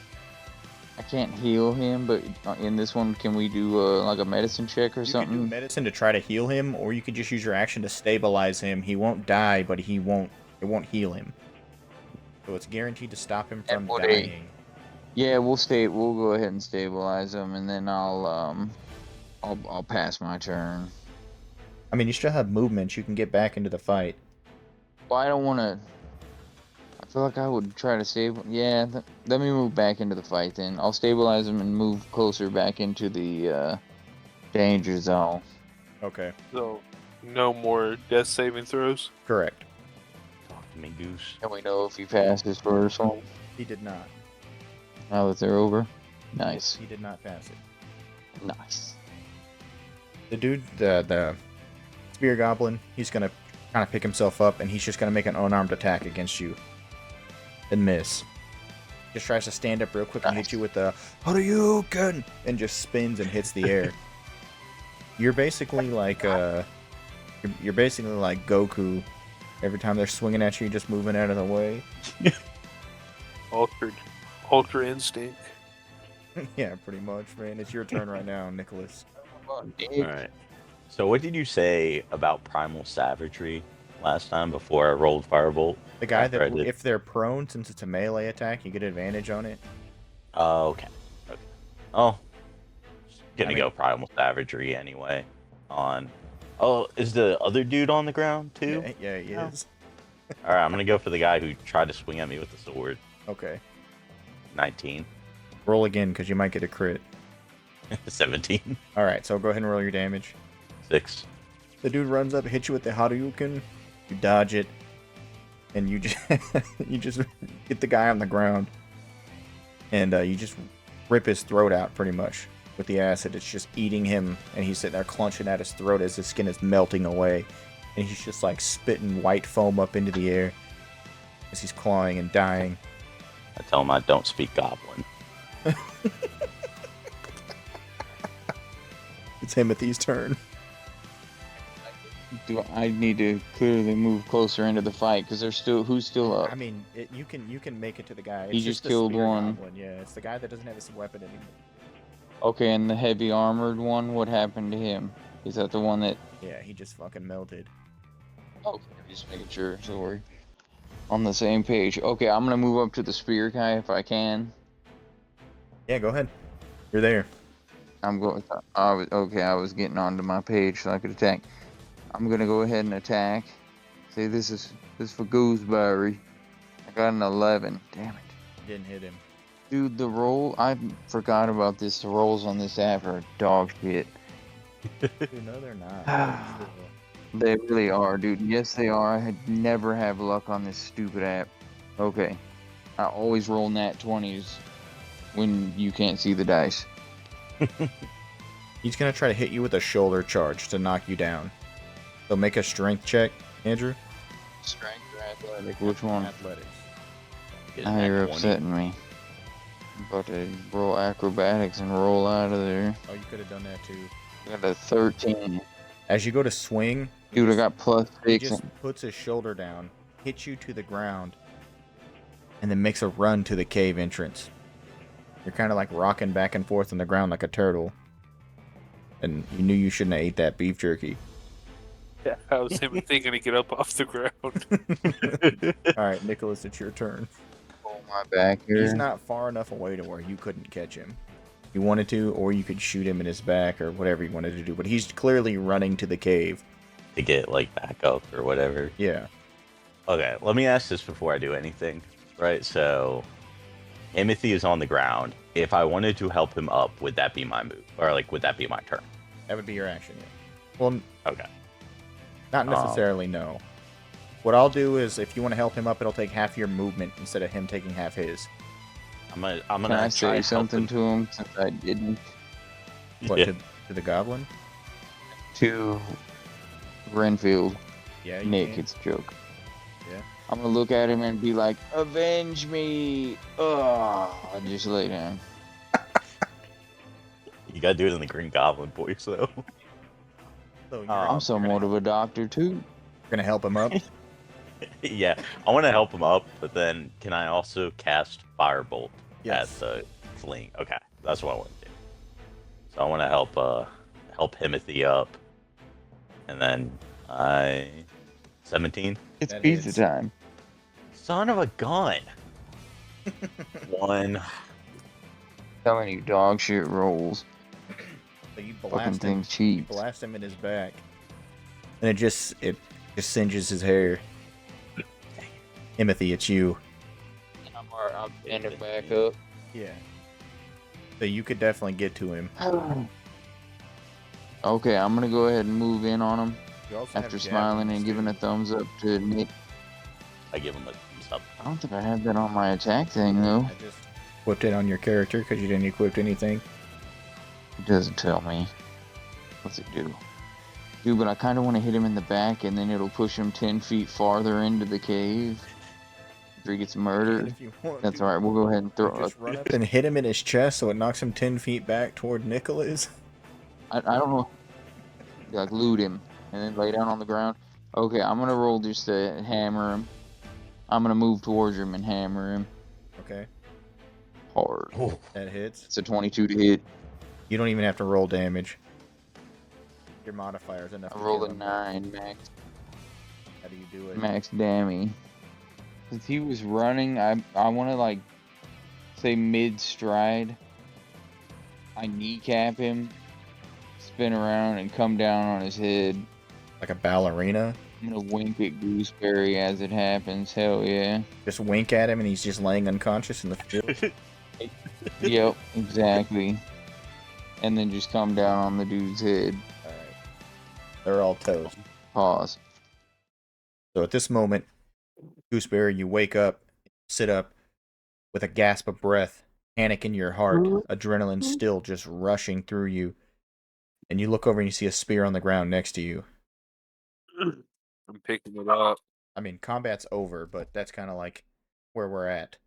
heal him. But in this one, can we do like a medicine check or You can do something? medicine to try to heal him, or you could just use your action to stabilize him. He won't die, but it won't heal him. So it's guaranteed to stop him from would dying. Yeah, we'll go ahead and stabilize him, and then I'll pass my turn. I mean, you still have movement. You can get back into the fight. Well, I don't want to. feel like I would try to stable. Yeah, let me move back into the fight then. I'll stabilize him and move closer back into the danger zone. Okay, So, no more death saving throws. correct. Talk to me, Goose. Can we know if he passed his first one He did not. now that they're over? Nice. He did not pass it. Nice. The dude, the spear goblin, he's gonna kind of pick himself up, and he's just gonna make an unarmed attack against you, and miss. Just tries to stand up real quick and hit you with the Hadouken, and just spins and hits the air. You're basically like you're basically like Goku. Every time they're swinging at you, you're just moving out of the way. Ultra instinct. Yeah, pretty much, man. It's your turn right now, Nicholas. All right. So what did you say about primal savagery last time before I rolled firebolt? The guy After I that, did- if they're prone, since it's a melee attack, you get advantage on it. Oh, okay. Okay. Oh, gonna I mean- go primal savagery anyway. On. Oh, is the other dude on the ground too? Yeah, he is. All right, I'm gonna go for the guy who tried to swing at me with the sword. Okay. 19, Roll again, because you might get a crit. 17, Alright, so go ahead and roll your damage. 6. The dude runs up, hits you with the Hadouken, you dodge it, and you just you just get the guy on the ground, and you just rip his throat out pretty much with the acid. It's just eating him, and he's sitting there clenching at his throat as his skin is melting away, and he's just like spitting white foam up into the air as he's clawing and dying. I tell him I don't speak goblin. It's Himmothy's turn. Do I need to clearly move closer into the fight? Because who's still up? I mean, you can make it to the guy. It's He just the killed spear one. goblin. Yeah, it's the guy that doesn't have his weapon anymore. Okay, and the heavy armored one, what happened to him? Is that the one that... Yeah, he just fucking melted. Okay, just making sure, so we're on the same page. Okay, I'm gonna move up to the spear guy if I can. Yeah, go ahead. You're there. I'm going... I was getting onto my page so I could attack. I'm gonna go ahead and attack. See, this is for Gooseberry. I got an 11. Damn it. Didn't hit him. Dude, the roll... I forgot about this. The rolls on this app are dog shit. Dude, no, they're not. They really are, dude. Yes, they are. I had never have luck on this stupid app. Okay. I always roll nat 20s when you can't see the dice. He's gonna try to hit you with a shoulder charge to knock you down. So make a strength check, Andrew. Strength or athletic? Which one? Athletics. Get Now that you're 20. upsetting me. I'm about to roll acrobatics and roll out of there. Oh, you could have done that too. I got a 13. As you go to swing, Dude, I got plus he 6. just puts his shoulder down, hits you to the ground, and then makes a run to the cave entrance. You're kind of like rocking back and forth on the ground like a turtle. And you knew you shouldn't have ate that beef jerky. Yeah, I was even thinking to get up off the ground. Alright, Nicholas, it's your turn. Pull my back here. He's not far enough away to where you couldn't catch him. You wanted to, or you could shoot him in his back, or whatever you wanted to do. But he's clearly running to the cave. To get like back up or whatever. Yeah. Okay, let me ask this before I do anything. Right, so Himmothy is on the ground. If I wanted to help him up, would that be my move? Or like would that be my turn? That would be your action, yeah. Well, Okay. not necessarily, no. What I'll do is, if you want to help him up, it'll take half your movement instead of him taking half his. I'm gonna Can I try say and help something him. to him since I didn't? What, Yeah. to the goblin? To Renfield. Yeah, you Nick, can. it's a joke. Yeah. I'm gonna look at him and be like, avenge me! Ugh! I just lay down. You gotta do it in the Green Goblin voice though. So you're, I'm somewhat of a doctor too. gonna help him up? Yeah, I want to help him up, but then can I also cast Firebolt Yes. at the fleeing? Okay, that's what I want to do. So I want to help Himmothy up, and then 17. It's That pizza is- time. Son of a gun. 1. Telling you, dog shit rolls. So you Fucking blast him. thing's You cheap. blast him in his back, and it just singes his hair. Himmothy, it's you. I'll end him back up. Yeah. So you could definitely get to him. Okay, I'm gonna go ahead and move in on him You also after have smiling javelins, and giving too. a thumbs up to Nick. I give him a thumbs up. I don't think I have that on my attack thing though. I just equipped it on your character because you didn't equip anything. It doesn't tell me. What's it do? Dude, but I kind of want to hit him in the back, and then it'll push him 10 feet farther into the cave. After he gets murdered. If you want That's to. alright, we'll go ahead and throw Just run up and hit him in his chest so it knocks him 10 feet back toward Nicolas. I don't know. Like, loot him, and then lay down on the ground. Okay, I'm gonna roll just to hammer him. I'm gonna move towards him and hammer him Okay, hard. that hits. It's a 22 to hit. You don't even have to roll damage. Your modifier's enough. I to rolled kill a him. 9 max. How do you do it? Max dammy. Since he was running, I want to like say mid stride. I kneecap him, spin around, and come down on his head. Like a ballerina? I'm gonna wink at Gooseberry as it happens. Hell yeah. Just wink at him and he's just laying unconscious in the field? Yep, exactly. And then just come down on the dude's head. Alright. They're all toast. Pause. So at this moment, Gooseberry, you wake up, sit up with a gasp of breath, panic in your heart, adrenaline still just rushing through you. And you look over and you see a spear on the ground next to you. I'm picking it up. I mean, combat's over, but that's kind of like where we're at.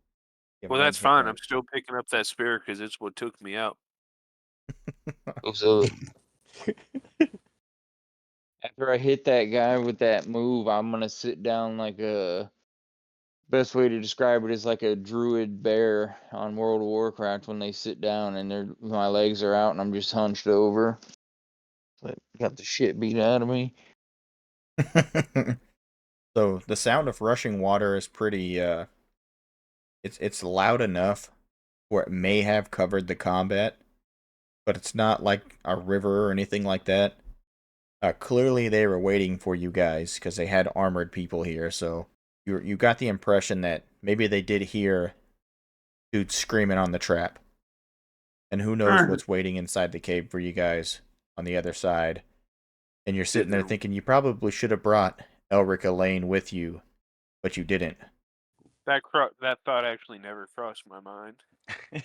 You have Well, one that's hit fine. point. I'm still picking up that spear because it's what took me out. What's up? After I hit that guy with that move, I'm gonna sit down like a. Best way to describe it is like a druid bear on World of Warcraft when they sit down and my legs are out and I'm just hunched over. Like, got the shit beat out of me. So the sound of rushing water is pretty it's loud enough where it may have covered the combat, but it's not like a river or anything like that. Clearly they were waiting for you guys because they had armored people here, so you got the impression that maybe they did hear dudes screaming on the trap. And who knows what's waiting inside the cave for you guys on the other side. And you're sitting there thinking you probably should have brought Elric Elaine with you, but you didn't. That thought actually never crossed my mind. In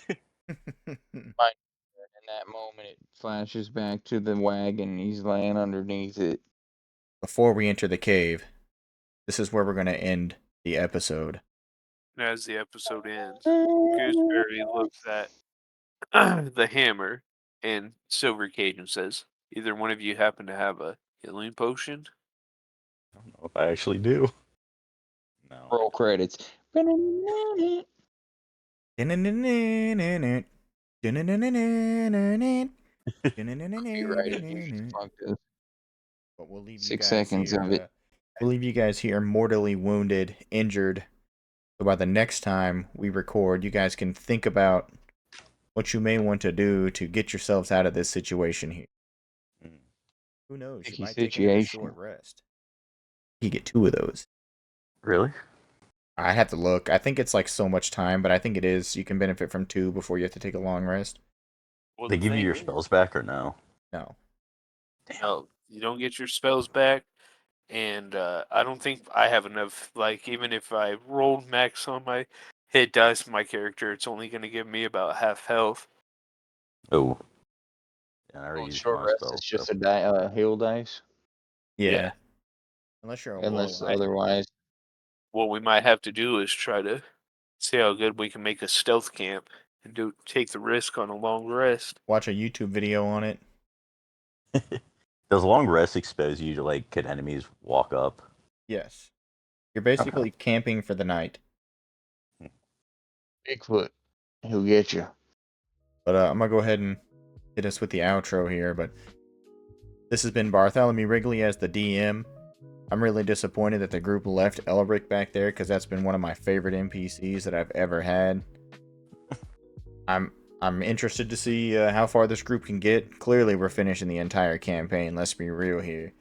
that moment, it flashes back to the wagon. He's laying underneath it. Before we enter the cave, this is where we're going to end the episode. As the episode ends, Gooseberry looks at the hammer and Silvercage and says, "Either one of you happen to have a healing potion?" I don't know if I actually do. No. Roll credits. But we'll leave you 6 guys seconds here. of it. We'll leave you guys here mortally wounded, injured. So by the next time we record, you guys can think about what you may want to do to get yourselves out of this situation here. Who knows? You Sticky might take another situation. short rest. You get 2 of those. Really? I have to look. I think it's like so much time, but I think it is. You can benefit from 2 before you have to take a long rest. Well, They the give you thing your is- spells back or no? No. No, you don't get your spells back, and I don't think I have enough. Like, even if I rolled max on my hit dice for my character, it's only going to give me about half health. Oh. Yeah, I already used Short my rest spell. is just a heal dice. Yeah. Unless you're a Unless warlock. otherwise. What we might have to do is try to see how good we can make a stealth camp and take the risk on a long rest. Watch a YouTube video on it. Does long rest expose you to, like, could enemies walk up? Yes. You're basically camping for the night. Bigfoot. He'll get you. But I'm going to go ahead and hit us with the outro here. But this has been Bartholomew Wrigley as the DM. I'm really disappointed that the group left Elric back there because that's been one of my favorite NPCs that I've ever had. I'm interested to see how far this group can get. Clearly, we're finishing the entire campaign. Let's be real here.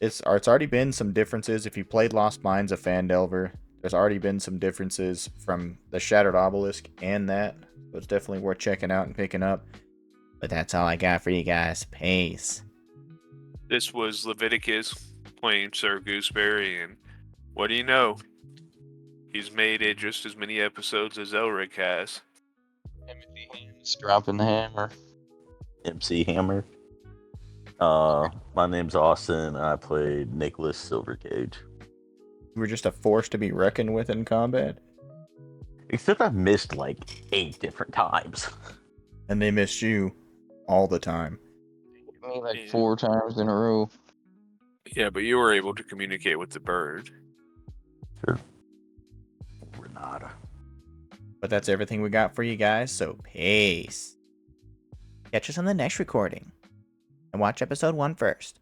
It's already been some differences. If you played Lost Mines of Phandelver, There's already been some differences from the Shattered Obelisk and that, so it's definitely worth checking out and picking up. But that's all I got for you guys. Peace. This was Leviticus playing Sir Gooseberry, and what do you know? He's made it just as many episodes as Elric has. Himmothy Hims dropping the hammer. MC Hammer. My name's Austin. I played Nicolas Silvercage. You were just a force to be reckoned with in combat, Except I missed like 8 different times. and they missed you all the time. Me like Yeah. 4 times in a row. Yeah, but you were able to communicate with the bird. Sure. Renata. But that's everything we got for you guys, so peace. Catch us on the next recording. And watch episode 1 first.